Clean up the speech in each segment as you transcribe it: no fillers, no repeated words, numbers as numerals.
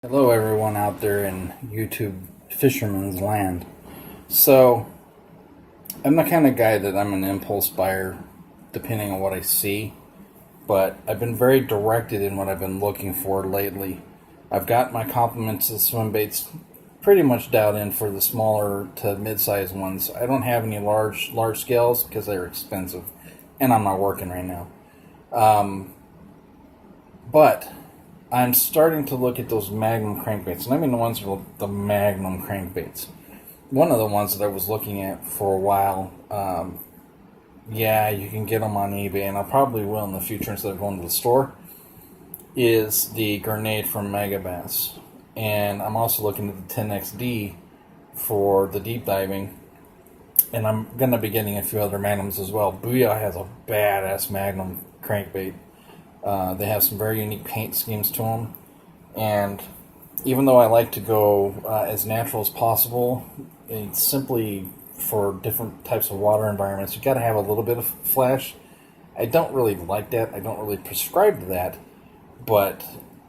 Hello, everyone out there in YouTube fisherman's land. So, I'm the kind of guy that I'm an impulse buyer depending on what I see, but I've been very directed in what I've been looking for lately. I've got my complements of swim baits pretty much dialed in for the smaller to mid-sized ones. I don't have any large scales because they're expensive, and I'm not working right now. But I'm starting to look at those Magnum crankbaits, and I mean the ones with the Magnum crankbaits. One of the ones that I was looking at for a while, yeah, you can get them on eBay, and I probably will in the future instead of going to the store, is the Grenade from Megabass. And I'm also looking at the 10XD for the deep diving, and I'm going to be getting a few other Magnums as well. Booyah has a badass Magnum crankbait. They have some very unique paint schemes to them, and even though I like to go as natural as possible, it's simply for different types of water environments, you got to have a little bit of flash. I don't really like that. I don't really prescribe to that, but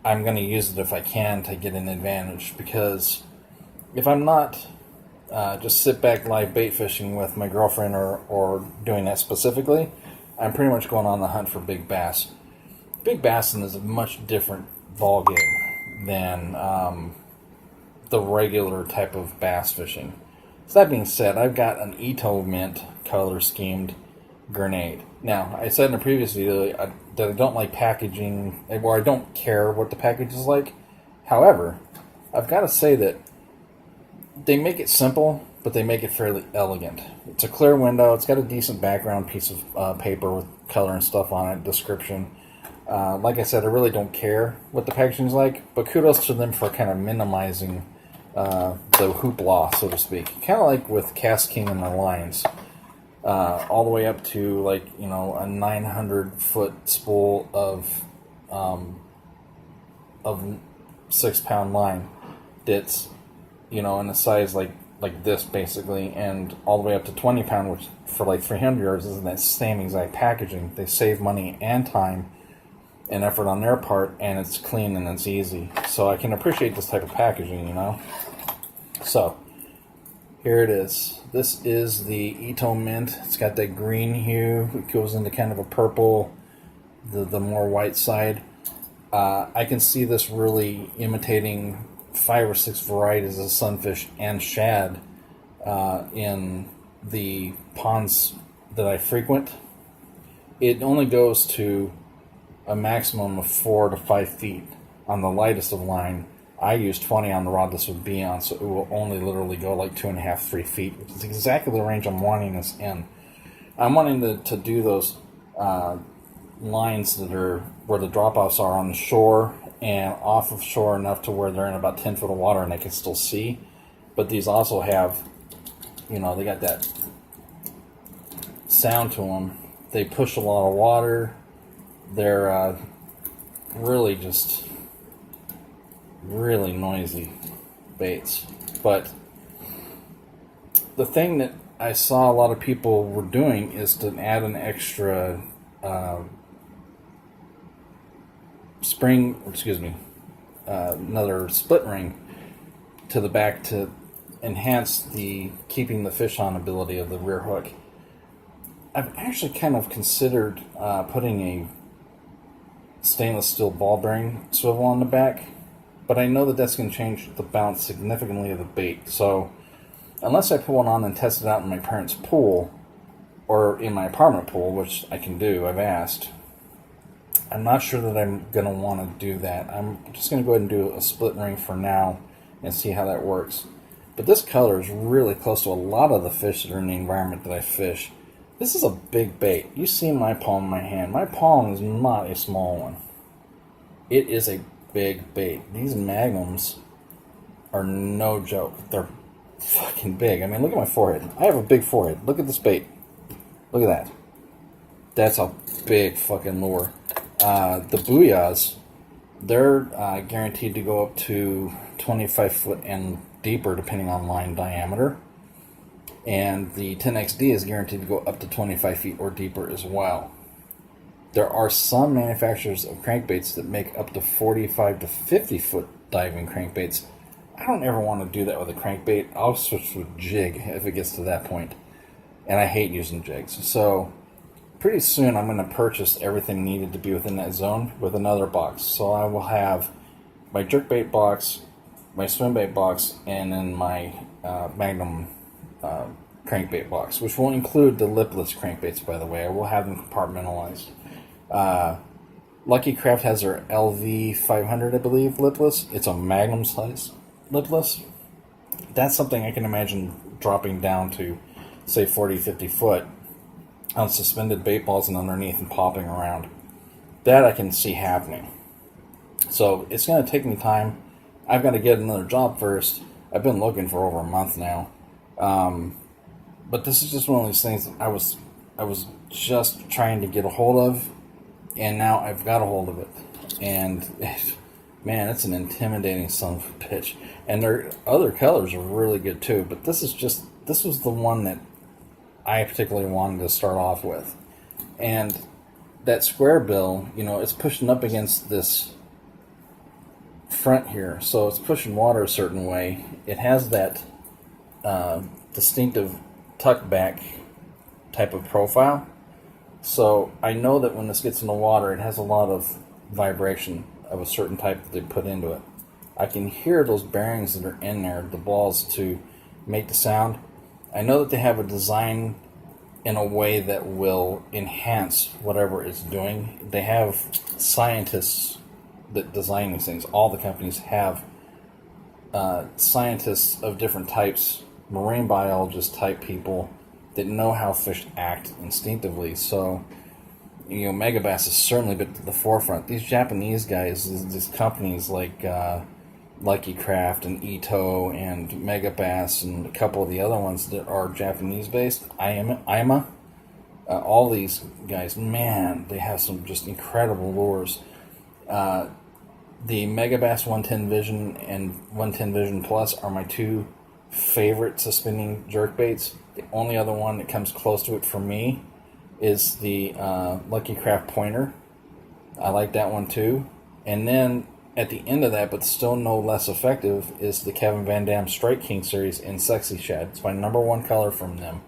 I'm going to use it if I can to get an advantage, because if I'm not just sit back live bait fishing with my girlfriend or doing that specifically, I'm pretty much going on the hunt for big bass. Big bassin is a much different ball game than the regular type of bass fishing. So that being said, I've got an Ito Mint color schemed Grenade. Now, I said in a previous video that I don't like packaging, or I don't care what the package is like. However, I've got to say that they make it simple, but they make it fairly elegant. It's a clear window. It's got a decent background piece of paper with color and stuff on it, description. Like I said, I really don't care what the packaging is like, but kudos to them for kind of minimizing the hoopla, so to speak. Kind of like with Cast King and the lines, all the way up to like a 900-foot spool of 6-pound line that's in a size like this basically, and all the way up to 20-pound, which for like 300 yards is in that same exact packaging. They save money and time and effort on their part, and it's clean and it's easy. So I can appreciate this type of packaging, So, here it is. This is the Ito Mint. It's got that green hue. It goes into kind of a purple, the more white side. I can see this really imitating 5 or 6 varieties of sunfish and shad in the ponds that I frequent. It only goes to a maximum of 4 to 5 feet on the lightest of line. I use 20 on the rod this would be on, so it will only literally go like 2.5, 3 feet, which is exactly the range I'm wanting this in. I'm wanting to do those lines that are where the drop-offs are on the shore and off of shore enough to where they're in about 10 foot of water and I can still see. But these also have, they got that sound to them. They push a lot of water. They're really just really noisy baits. But the thing that I saw a lot of people were doing is to add an extra another split ring to the back to enhance the keeping the fish on ability of the rear hook. I've actually kind of considered putting a stainless steel ball bearing swivel on the back, but I know that that's going to change the bounce significantly of the bait. So unless I put one on and test it out in my parents' pool or in my apartment pool, which I can do, I've asked, I'm not sure that I'm going to want to do that. I'm just going to go ahead and do a split ring for now and see how that works. But this color is really close to a lot of the fish that are in the environment that I fish. This is a big bait. You see my palm in my hand. My palm is not a small one. It is a big bait. These Magnums are no joke. They're fucking big. I mean, look at my forehead. I have a big forehead. Look at this bait. Look at that. That's a big fucking lure. The Booyahs, they're guaranteed to go up to 25 foot and deeper depending on line diameter. And the 10XD is guaranteed to go up to 25 feet or deeper as well. There are some manufacturers of crankbaits that make up to 45 to 50 foot diving crankbaits. I don't ever want to do that with a crankbait. I'll switch to a jig if it gets to that point. And I hate using jigs. So pretty soon I'm going to purchase everything needed to be within that zone with another box. So I will have my jerkbait box, my swimbait box, and then my Magnum crankbait box, which will include the lipless crankbaits, by the way. I will have them compartmentalized. Lucky Craft has their LV 500, I believe, lipless. It's a Magnum size lipless. That's something I can imagine dropping down to, say, 40, 50 foot on suspended bait balls and underneath and popping around. That I can see happening. So it's going to take me time. I've got to get another job first. I've been looking for over a month now. But this is just one of these things that I was just trying to get a hold of, and now I've got a hold of it. And man, it's an intimidating son of a bitch. And their other colors are really good too, but this was the one that I particularly wanted to start off with. And that square bill, it's pushing up against this front here, so it's pushing water a certain way. It has that distinctive tuck back type of profile, so I know that when this gets in the water, it has a lot of vibration of a certain type that they put into it. I can hear those bearings that are in there, the balls, to make the sound. I know that they have a design in a way that will enhance whatever it's doing. They have scientists that design these things. All the companies have scientists of different types, marine biologist type people that know how fish act instinctively. So, Megabass has certainly been to the forefront. These Japanese guys, these companies like Lucky Craft and Ito and Megabass and a couple of the other ones that are Japanese based, Ima, all these guys, man, they have some just incredible lures. The Megabass 110 Vision and 110 Vision Plus are my two favorite suspending jerkbaits. The only other one that comes close to it for me is the Lucky Craft Pointer. I like that one too. And then at the end of that, but still no less effective, is the Kevin Van Dam Strike King series in Sexy Shad. It's my number one color from them.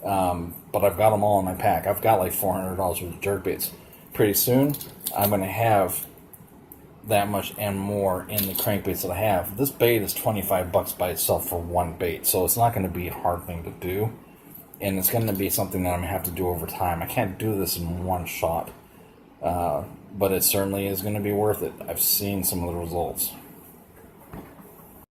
But I've got them all in my pack. I've got like $400 worth of jerkbaits. Pretty soon, I'm going to have that much and more in the crankbaits that I have. This bait is $25 by itself for one bait, so it's not going to be a hard thing to do, and it's going to be something that I'm going to have to do over time. I can't do this in one shot, but it certainly is going to be worth it. I've seen some of the results.